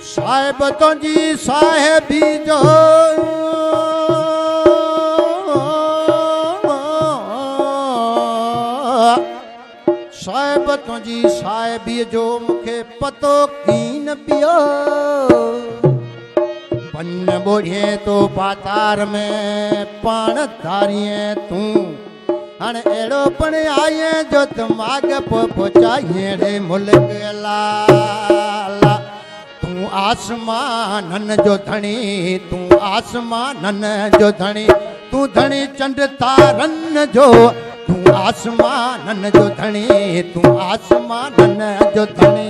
साहिब तुंहिंजी साहिबी जो साहिब तुंहिंजी साहिबी जो मूंखे पतो कीन पियो पन ॿोड़िए तो पातार में पाण धारिए तूं हाणे अहिड़ो पण आईं जो दिमाग़ पोइ पहुचाईं रे मुल्क अला तूं आसमाननि जो धणी तूं आसमाननि जो धणी तूं धणी चंड तारनि जो तूं आसमाननि जो धणी तूं आसमाननि जो धणी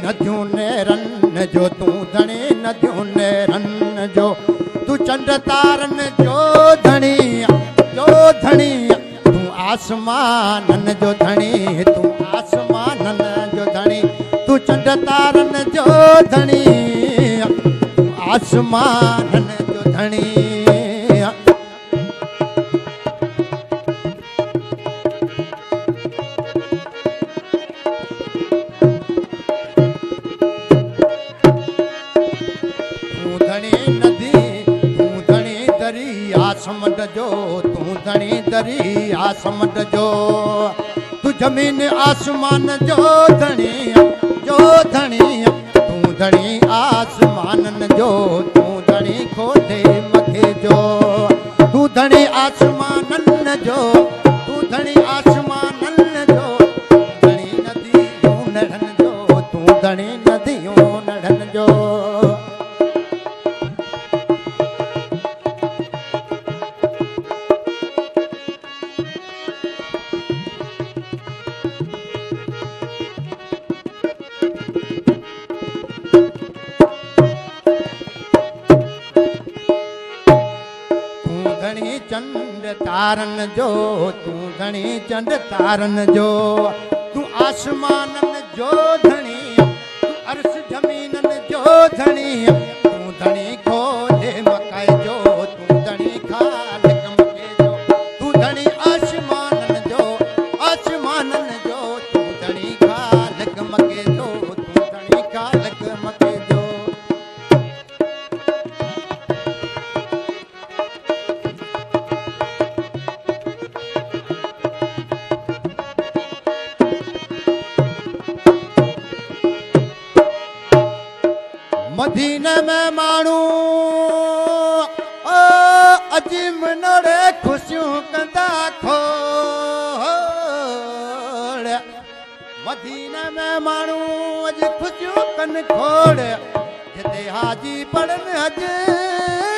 नदियूं नेरन जो तूं धणी नदियूं नेरन जो तूं चंड तारन जो धणी तूं आसमानन जो धणी तूं आसमानन जो धणी तूं चंड तारन जो धणी तूं आसमानन जो धणी समंड जो तूं धणी दरिया समंड जो तूं जमीन आसमान जो धणी तूं धणी आसमानन जो तूं धणी खोटे मथे जो तूं धणी आसमानन जो तूं धणी आसमानन जो धणी नदियूं नड़न जो तूं धणी नदियूं नड़न जो चंड तारन जो तूं धणी चंड तारन जो तूं आसमानन जो धणी तूं अर्श जमीनन जो धणी तूं धणी खोले मकाए जो तूं धणी खालिक मके जो तूं धणी आसमानन जो तूं धणी खालिक मके जो तूं धणी खालिक मके जो मदीने में माण्हू अजीम नड़े खुशियूं कंदा खोड़ मदीने में माण्हू अॼु खुशियूं कनि खोड़ जिते हाजी पढ़नि अॼु